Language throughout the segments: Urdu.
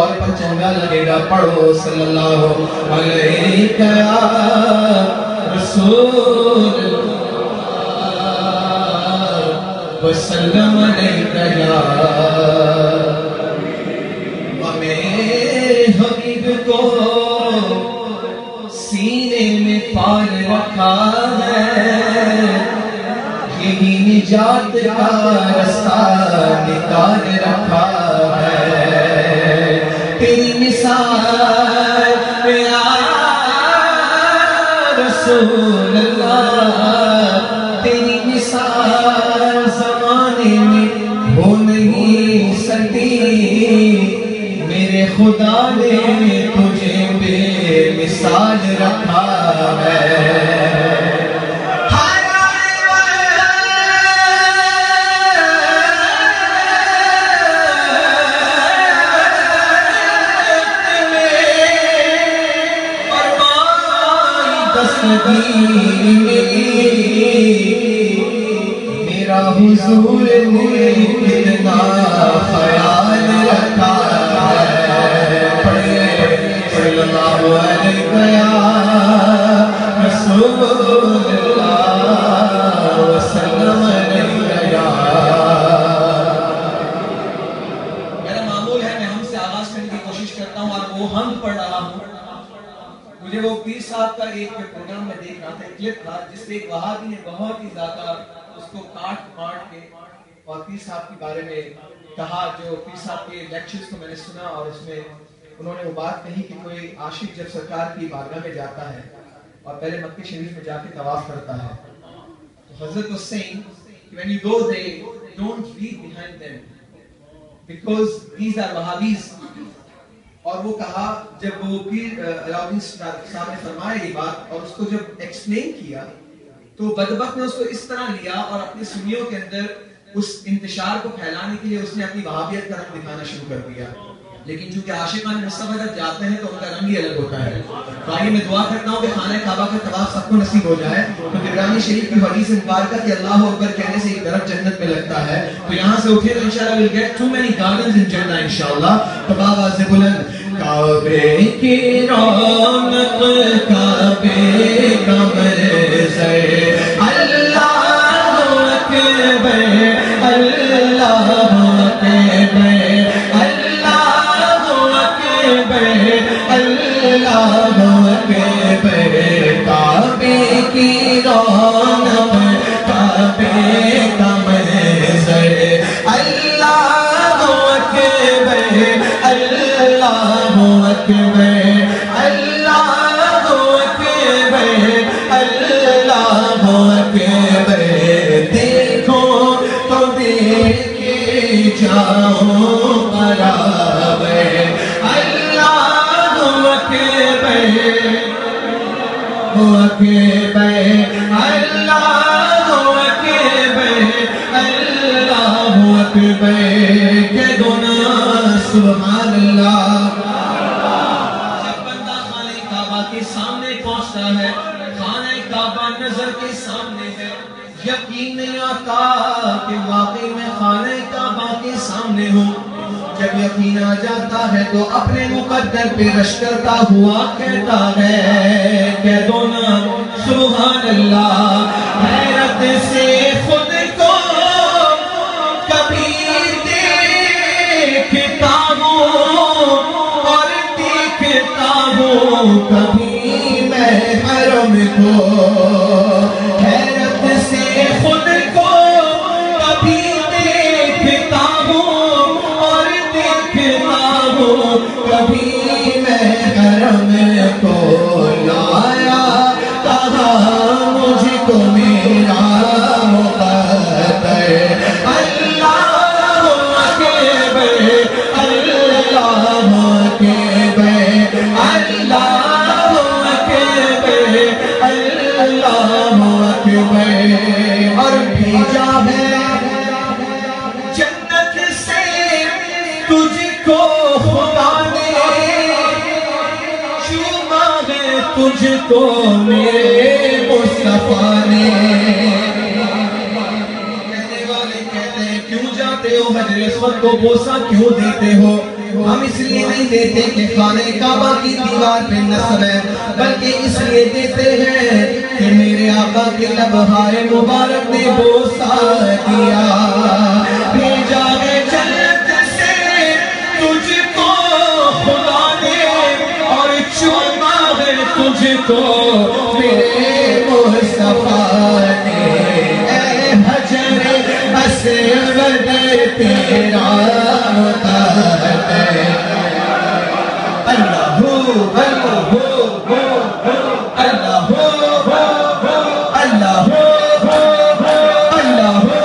ماحول پر چنگا لگے گا پڑھو صلی اللہ علیہ رسول اللہ وسلم علیہ میرے حبیب کو سینے میں پال رکھا ہے یہی نجات کا رستہ نکال رکھا ہے تیری مثال یا رسول اللہ تیری مثال زمانے میں ہو نہیں سکتی میرے خدا نے تجھے بے مثال رکھا ہے میرا حضور نے کتنا خیال رکھا ہے صلی اللہ علیہ رسول اللہ وسلم علیہ میرا معمول ہے میں ہم سے آغاز کرنے کی کوشش کرتا ہوں اور وہ ہم پڑھ رہا ہوں مجھے وہ پیر صاحب کا ایک پروگرام میں دیکھ رہا تھا کلپ تھا جس سے ایک وہابی نے بہت ہی زیادہ اس کو کاٹ کے اور پیر صاحب کے بارے میں کہا جو پیر صاحب کے لیکچرز کو میں نے سنا اور اس میں انہوں نے وہ بات کہی کہ کوئی عاشق جب سرکار کی بارگاہ میں جاتا ہے اور پہلے مکہ شریف میں جا کے طواف کرتا ہے تو حضرت was saying when you go there don't leave behind them because these are Wahhabis اور وہ کہا جب وہ پیر علاؤدین صاحب نے فرمایا یہ بات اور اس کو جب ایکسپلین کیا تو بدبخت نے اس کو اس طرح لیا اور اپنے سنیوں کے اندر اس انتشار کو پھیلانے کے لیے اس نے اپنی وہابیت کا رنگ دکھانا شروع کر دیا لیکن چونکہ عاشقان مصطفیٰ جب جاتے ہیں تو ان کا رنگ ہی الگ ہوتا ہے تو آئیے میں دعا کرتا ہوں کہ خانہ کعبہ کا طواف سب کو نصیب ہو جائے تو قرآن شریف کی حدیث مبارکہ کہ اللہ اکبر کہنے سے ایک درخت جنت میں لگتا ہے تو یہاں سے اٹھے تو انشاءاللہ we'll get too many gardens in Jannah انشاءاللہ تو آواز بلند کعبے کی رونق کعبے کا منظر اللہ اکبر اللہ اکبر اللہ اکبر کعبے کی رونق کعبے کا منظر اللہ اکبر اللہ اکبر اللہ اکبر اللہ اکبر دیکھو تو دیکھے جاؤ برابر اکبر اللہ اکبر اللہ اکبر کہہ دو نا سبحان اللہ جب بندہ خانہ کعبہ کے سامنے پہنچتا ہے خانہ کعبہ نظر کے سامنے ہے یقین نہیں آتا کہ واقعی میں خانہ کعبہ کے سامنے ہوں جب یقین آ جاتا ہے تو اپنے مقدر پہ رش کرتا ہوا کہتا ہے کہہ دو نا سبحان اللہ حیرت سے خود کو کبھی دیکھتا ہوں اور دیکھتا ہوں کبھی میں حرم کو حیرت سے خود کو کبھی دیکھتا ہوں کبھی میں حرم کو لایا کہا مجھ کو میرا مقدر اللہ اکبر اللہ اکبر اللہ اکبر اللہ اکبر اور بھیجا ہے جنت سے تجھ کو تجھ کو میرے مصطفیٰ نے کہنے والے کہتے ہیں کیوں جاتے ہو حجر اسود کو بوسہ کیوں دیتے ہو ہم اس لیے نہیں دیتے کہ خانہ کعبہ کی دیوار پہ نصب ہے، بلکہ اس لیے دیتے ہیں کہ میرے آقا کے لبہائے مبارک نے بوسہ دیا، بھیجا ہے جنت سے تجھ کو خدا نے، اور چوما ہے تجھ کو میرے مصطفیٰ نے، اے حجر اسود تیرا مقدس اللہ ہو اللہ ہو اللہ ہو اللہ ہو اللہ ہو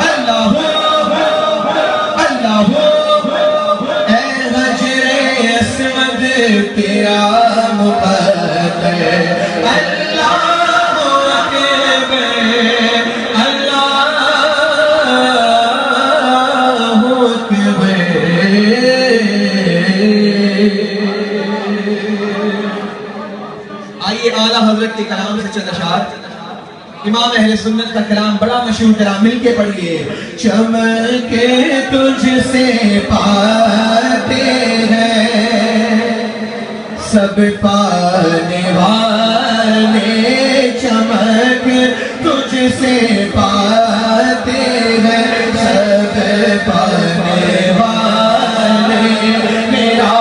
اللہ ہو اللہ ہو، اے حجر اسود تیرا مقدس اللہ اعلیٰ حضرت کے کلام سے چند اشعار، امام اہل سنت کا کلام بڑا مشہور کلام، مل کے پڑھئے۔ چمکے تجھ سے پاتے ہیں سب پانے والے، چمک تجھ سے پاتے ہیں سب پانے والے، میرا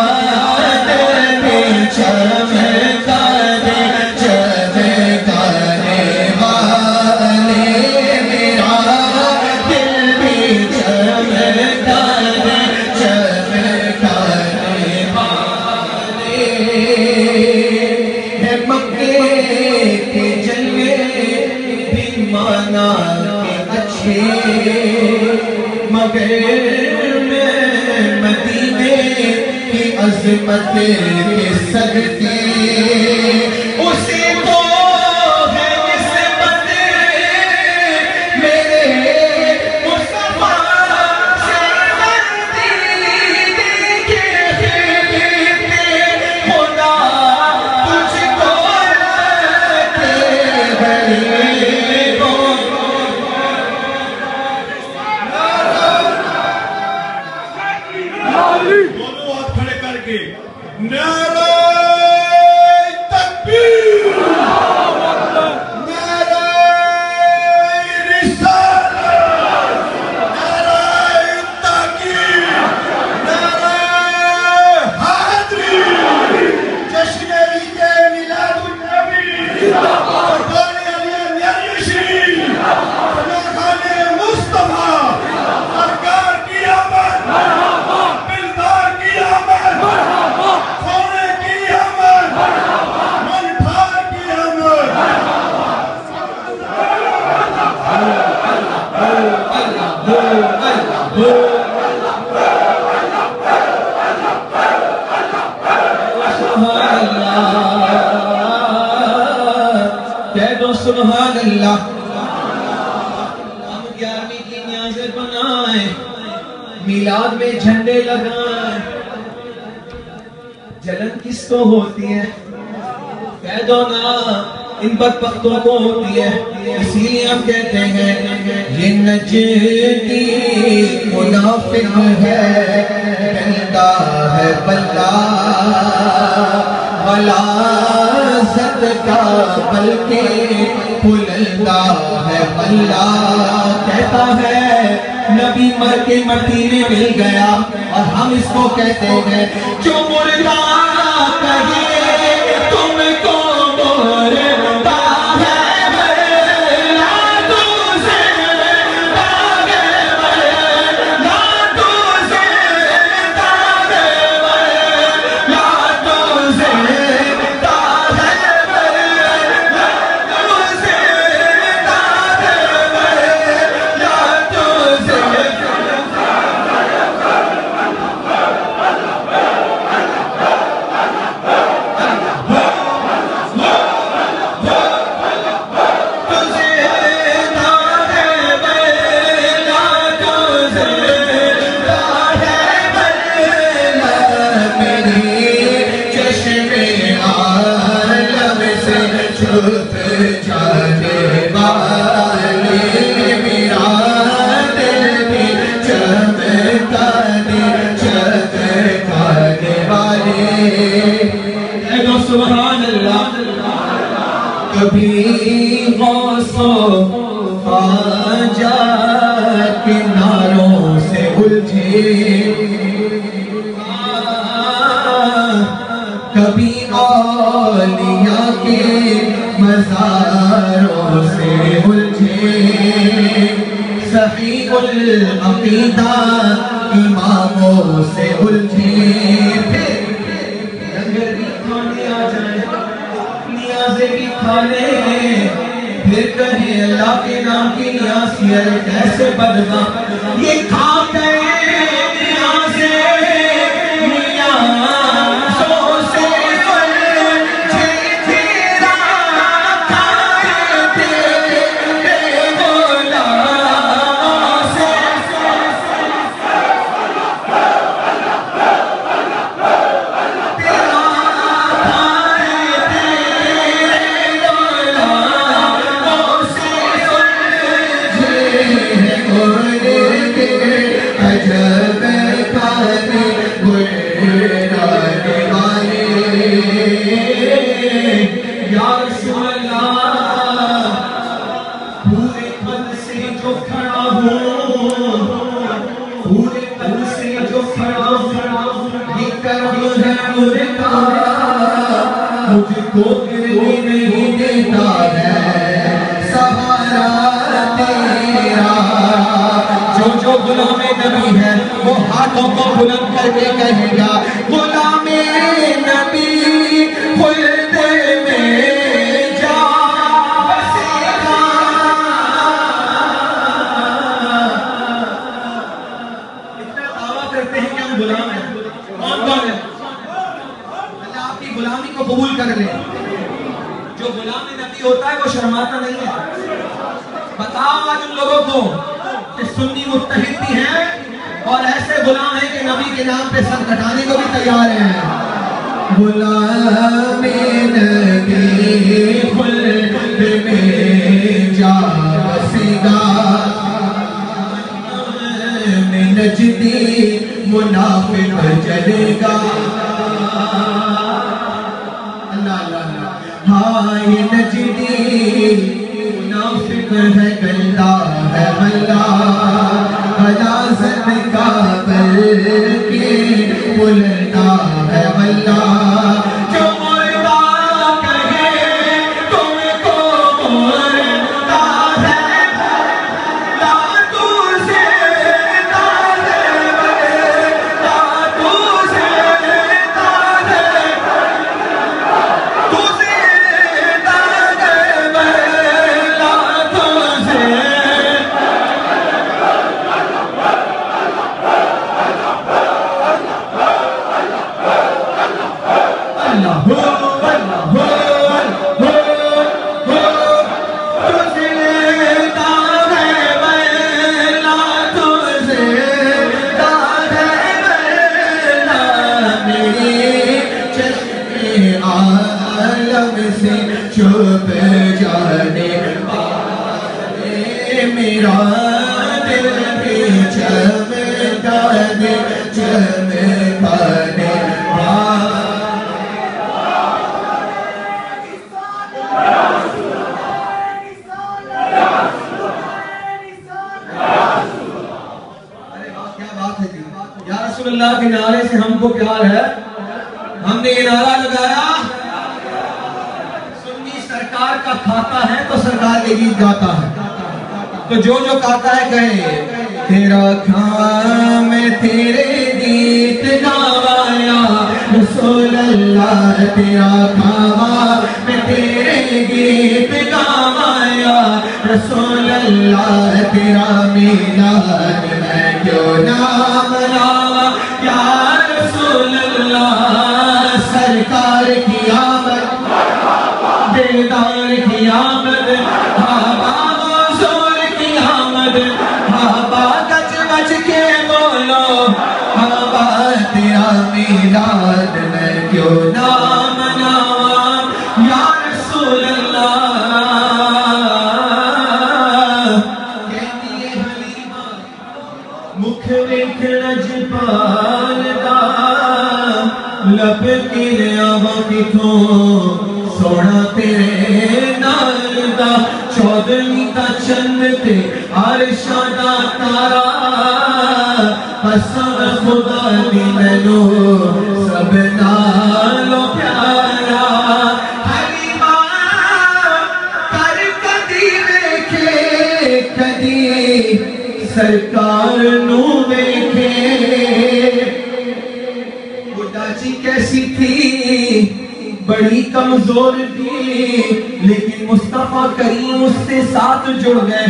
دل بھی چمکا مگر میں مدینے کی عظمت کے صدقے اسی کو ہے نسبت میرے مصطفیٰ سے بندی کے خدا تجھ کو رکھے غریبوں دونوں ہاتھ کھڑے کر کے نعرہ تکبیر، نعرہ رسالت، نعرہ تحقیق، نعرہ حیدری، جشن عید میلاد النبی، سرکار علی میاں شریف، خان مصطفیٰ، سرکار کی آمد، بلدار کی آمد، خونے کی آمد، منٹھار کی آمد۔ کہہ دو سبحان اللہ۔ ہم 11ویں کی نیازیں بنائیں، میلاد میں جھنڈے لگائیں، جلن کس کو ہوتی ہے؟ کہہ دو نا، ان بدبختوں کو ہوتی ہے، اسی لیے ہم کہتے ہیں یہ نجدی منافق ہے، بندہ ہے بلہ غلاظت کا بلکہ بلندہ ہے بلہ، کہتا ہے نبی مر کے مٹی میں مل گیا، اور ہم اس کو کہتے ہیں جو مردہ کہے تم کو مردہ ہے، کبھی غوث و خواجہ کے ناروں سے الجھے، کبھی اولیاء کے مزاروں سے الجھے، صحیح العقیدہ اماموں سے الجھے، پھر لنگر بھی کھانے آ جائیں، نیازیں بھی کھانے، پھر کہیں اللہ کے نام کی نیازیت کیسے بدلا، یہ کھا گئے نیازیں نیازوں سے الجھے، تیرا کھائے تیرے غلاموں سے، یا رسول اللہ پورے قد سے جو کھڑا ہوں، پورے قد سے جو کھڑا ہوں، یہ کرم ہے مجھ کا، مجھ کو گرنے نہیں دیتا ہے سہارا تیرا، جو غلام نبی ہے وہ ہاتھوں کو بلند کر کے کہے گا غلام نبی خلد میں جا بسے گا، اتنا دعویٰ کرتے ہیں کہ ہم غلام ہیں، کون کون ہے؟ اللہ آپ کی غلامی کو قبول کر لے، جو غلام نبی ہوتا ہے وہ شرماتا نہیں ہے، بتاؤ آج ان لوگوں کو کہ سنی متحد بھی ہیں اور ایسے غلام ہیں کہ نبی کے نام پہ سر کٹانے کو بھی تیار ہیں، غلام نبی خلد میں جا بسے گا، میں نجدی منافق جلے گا، اللہ اللہ، ہاں یہ نجدی منافق ہے گلدہ ہے اللہ، غلازت کا بل کے بلندہ ہے اللہ، جو مردہ کہے تم کو مردہ ہے، لا تو زندہ ہے، لا تو زندہ ہے، تو زندہ ہے، لا تو زندہ سے چھپ جانے والے میرا دل بھی چمکا دے چمکانے یا رسول اللہ کے نعرے سے ہم کو پیار ہے، ہم نے یہ نعرہ لگایا سرکار کا کھاتا ہے تو سرکار کے گیت گاتا ہے، تو جو کہتا ہے کہے تیرا کھاں میں تیرے گیت گاوایا رسول اللہ، تیرا کھاں میں تیرے گیت گاوایا رسول اللہ، تیرا میلاد میں کیوں نہ مناوا یا رسول اللہ، سرکار کی آمد دیدار کی آمد، بابا حضور کی آمد، بابا گج گج کے بولو، بابا تیرا میلاد میں کیوں نہ مناوا یا رسول اللہ، کہتی ہے حلیمہ مکھ ویکھ لجپال دا، لب کی آواں کتھوں سونا تیرے نال دا 14ویں دا چند تے عرشاں دا تارا قسم خدا دی مینوں سب نالوں پیارا حلیمہ کر کدی ویکھے کدی سرکار نو ویکھے چاچی کیسی تھی بڑی کمزور تھی لیکن مصطفیٰ کریم اس سے ساتھ جڑ گئے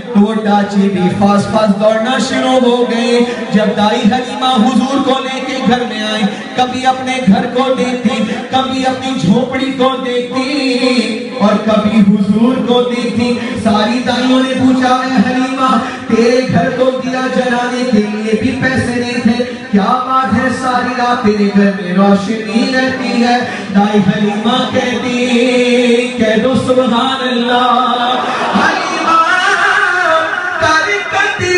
تو وہ ڈاچی بھی فاس دوڑنا شروع ہو گئے جب دائی حلیمہ حضور کو لے کے گھر میں آئی کبھی اپنے گھر کو دیکھتی کبھی اپنی جھوپڑی کو دیکھتی اور کبھی حضور کو دیکھتی ساری دائیوں نے پوچھا اے حلیمہ تیرے گھر کو دیا جلانے کے لیے بھی پیسے نہیں تھے کیا بات ہے ساری رات تیرے گھر میں روشنی رہتی ہے دائی حلیمہ کہتی کہہ دو سبحان اللہ حلیمہ کر کدی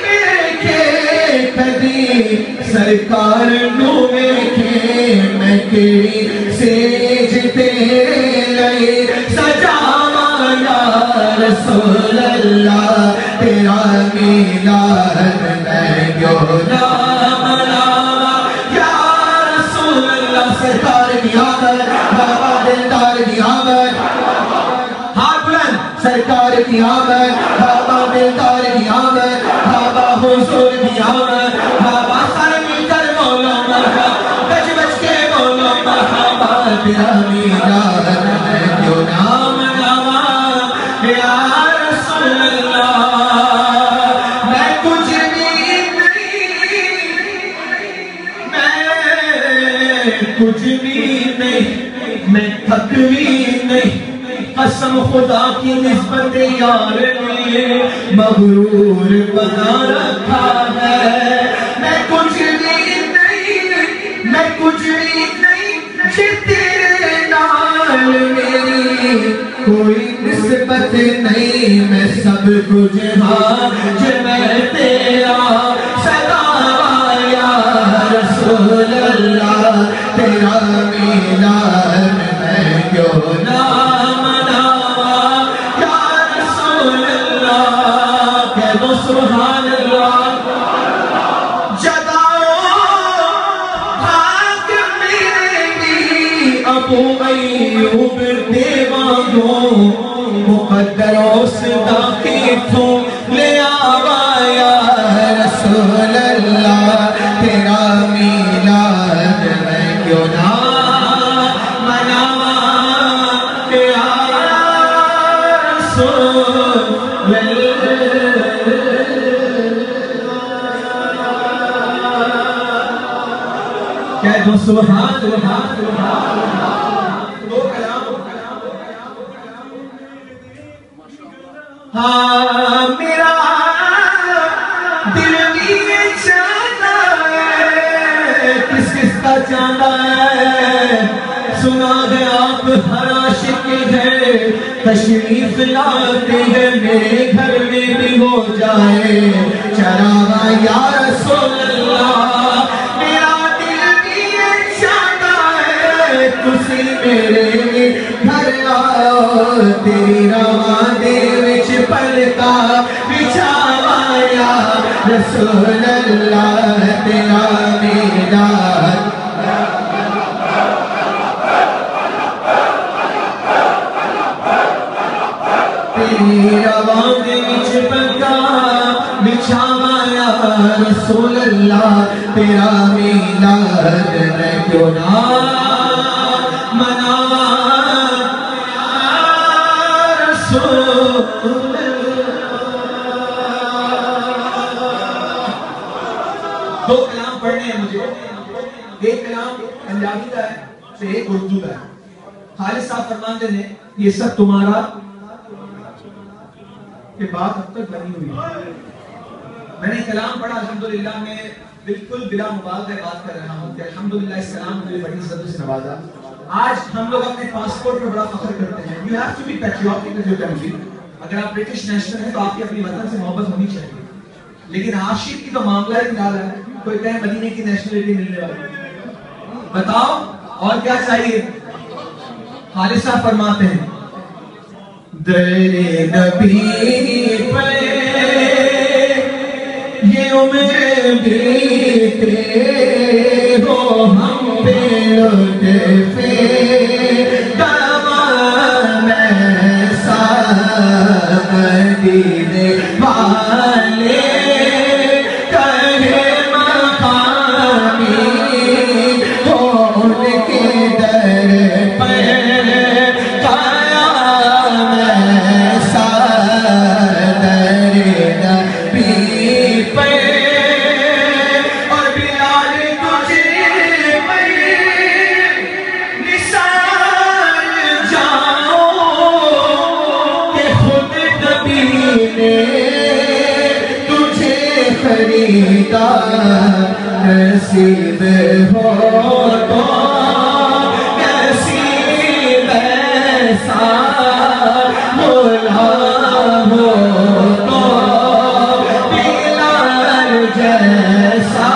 ویکھے کدی سرکار نو ویکھے میں کیڑی سیج تیرے لئے سجاواں یا رسول اللہ تیرا میلاد میں کیوں نہ مناواں یا رسول اللہ سرکار کی آمد بابا دلدار کی آمد ہاتھ بلند سرکار کی آمد بابا دلدار کی آمد بابا حضور کی آمد بابا سر مل کر بولو مرحبا بچ بچ کے بولو مرحبا تیرا میلاد میں کیوں نہ مناواں یا رسول اللہ میں کچھ بھی نہیں میں کچھ بھی نہیں میں تھک بھی نہیں قسم خدا کی نسبت یار نے مغرور بنا رکھا ہے میں کچھ بھی نہیں میں کچھ بھی نہیں تیرے نال میری کوئی نسبت نہیں میں سب کچھ ہاں جو میں تیرا صدا یا رسول اللہ تیرا میلاد میں کیوں نہ مناواں یا رسول اللہ کہہ دو سبحان اللہ ابو ایوب دیوانوں مقدر اوسطا کی تھوں لے آوا یا رسول اللہ تیرا میلاد میں کیوں نہ مناواں یا رسول اللہ کہہ دو سبحان اللہ ہاں میرا دل بھی چاہتا ہے کس کس کا چاہتا ہے سنا ہے آپ ہر عاشق کے گھر تشریف لاتے ہیں میرے گھر میں بھی ہو جائے چراغا یا رسول اللہ میرا دل بھی چاہتا ہے تسی میرے گھر آؤ تیری رواں دے پلکا بچھاوا یا رسول اللہ تیرا میلاد تیری رواں دے پلکا بچھاوا یا رسول اللہ تیرا میلاد میں کیوں نہ مناواں یا رسول دو کلام پڑھنے ہیں مجھے ایک کلام پنجابی کا ہے سے ایک اردو کا ہے خالد صاحب فرماتے ہیں یہ سب تمہارا کہ بات اب تک بنی ہوئی ہے میں نے کلام پڑھا الحمدللہ میں بالکل بلا مبالغہ بات کر رہا ہوں کہ الحمدللہ اس کلام کو بڑی عزت سے نوازا آج ہم لوگ اپنے پاسپورٹ پر بڑا فخر کرتے ہیں you have to be patriotic with your country اگر آپ برٹش نیشنل ہیں تو آپ کی اپنی وطن سے محبت ہونی چاہیے لیکن عاشق کی تو معاملہ ہی نکالا ہے کوئی کہے مدینے کی نیشنلٹی ملنے والی بتاؤ اور کیا چاہیے خالصہ فرماتے ہیں در نبی پہ یہ امید ہو ہم پہ لطفِ دامن مدینے والے کہے مقامی ہو ان کے در پہ قیام ایسا در نبی پہ اور بلال تجھے پہ نثار جاؤ کہ خود نبی نے تجھے خریدا نصیب ہو تو نصیب ایسا مولا ہو تو بلال جیسا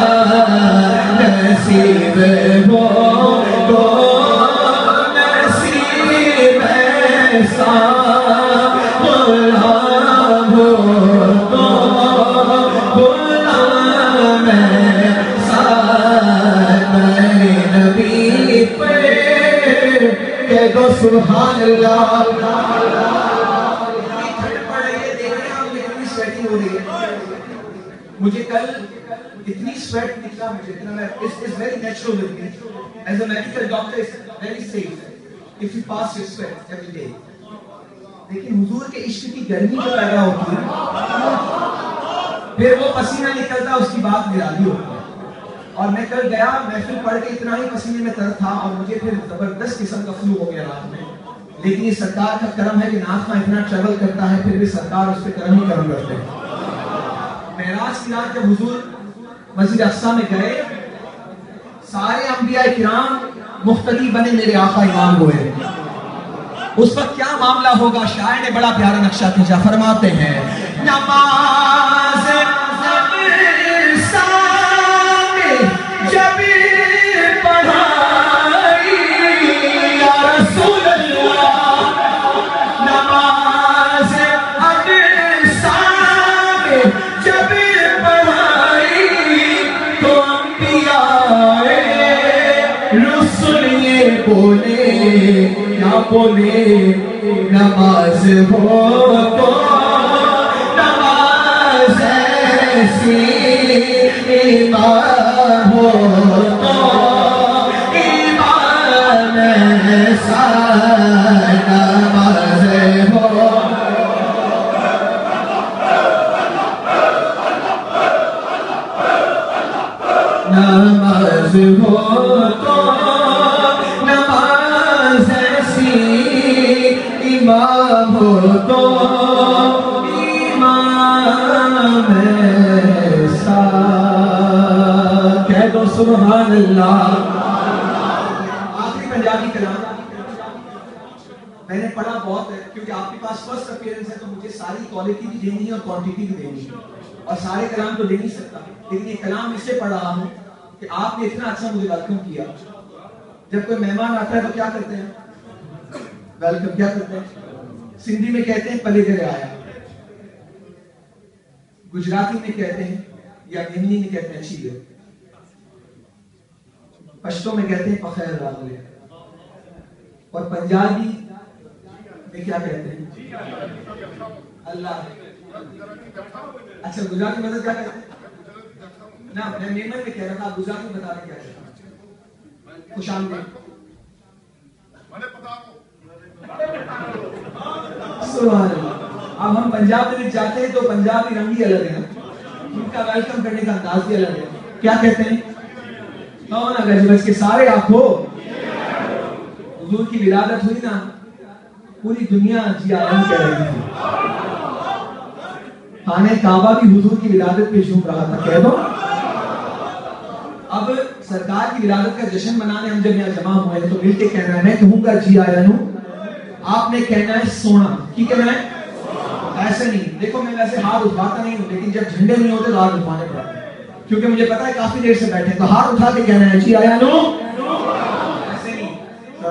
نصیب ہو تو نصیب ایسا مولا ہو تو غلام ایسا میرے نبی پہ کہہ دو سبحان اللہ. مجھے کل اتنی سویٹ نکلا مجھے اتنا it's very natural with me as a medical doctor it's very safe if you pass your sweat every day لیکن حضور کے عشق کی گرمی جو پیدا ہوتی ہے پھر وہ پسینہ نکلتا اس کی بات نرالی ہوتی ہے اور میں کل گیا محفل پڑھ کے اتنا ہی پسینے میں تر تھا اور مجھے پھر زبردست قسم کا فلو ہو گیا رات میں لیکن یہ سرکار کا کرم ہے کہ ناز میں اتنا ٹریول کرتا ہے پھر بھی سرکار اس پہ کرم ہی کرم کرتے ہیں. معراج کی رات جب حضور مسجد اقصی میں گئے سارے انبیاء کرام مختلف بنے میرے آقا امام ہوئے اس وقت کیا معاملہ ہوگا شاعر نے بڑا پیارا نقشہ کھینچا فرماتے ہیں نماز جب پڑھائی یا رسول اللہ نماز جب پڑھائی تو انبیاء رسول یہ بولے کیا بولے نماز ہو تو نماز ایسی ایمان ہو تو ایمان ایسا نماز ہو نماز ہو تو نماز ایسی امام ہو تو امام ایسا کہہ دو سبحان اللہ. آخری پنجابی کلام میں نے پڑھا بہت ہے کیونکہ آپ کے پاس فرسٹ اپیئرنس ہے تو مجھے ساری کوالٹی بھی دینی ہے اور کوانٹیٹی بھی دینی ہے اور سارے کلام تو دے نہیں سکتا لیکن یہ کلام اس سے پڑھ رہا ہوں کہ آپ نے اتنا اچھا مجھے ویلکم کیا. جب کوئی مہمان آتا ہے تو کیا کرتے ہیں ویلکم کیا کرتے ہیں سندھی میں کہتے ہیں پلے گرے آیا گجراتی میں کہتے ہیں یا ہندی میں کہتے ہیں اچھی گئے پشتو میں کہتے ہیں پخیر راغلے اور پنجابی میں کیا کہتے ہیں اللہ. اچھا گجراتی مدد کیا کہتے ہیں نا میں میمن میں کہہ رہا تھا گجراتی بتا رہے کیا کہتے ہیں خوش آمدید. سبحان اللہ. اب ہم پنجاب میں جاتے ہیں تو پنجابی رنگ ہی الگ ہے ان کا ویلکم کرنے کا انداز بھی الگ ہے. کیا کہتے ہیں کون اگر جب اس کے سارے آپ ہو حضور کی ولادت ہوئی نا پوری دنیا جی آرام کہہ رہی تھی. خانہ کعبہ بھی حضور کی ولادت پہ جھوم رہا تھا. کہہ دو اب سرکار کی ولادت کا جشن منانے ہم جب یہاں جمع ہوئے ہیں تو مل کے کہنا ہے میں کہوں گا جی آیا نو آپ نے کہنا ہے سونا. کی کہنا ہے ایسے نہیں. دیکھو میں ویسے ہاتھ اٹھاتا نہیں ہوں لیکن جب جھنڈے نہیں ہوتے تو ہاتھ اٹھانے پڑتے ہیں کیونکہ مجھے پتا ہے کافی دیر سے بیٹھے تو ہاتھ اٹھا کے کہنا ہے جی آیا نو ایسے نہیں.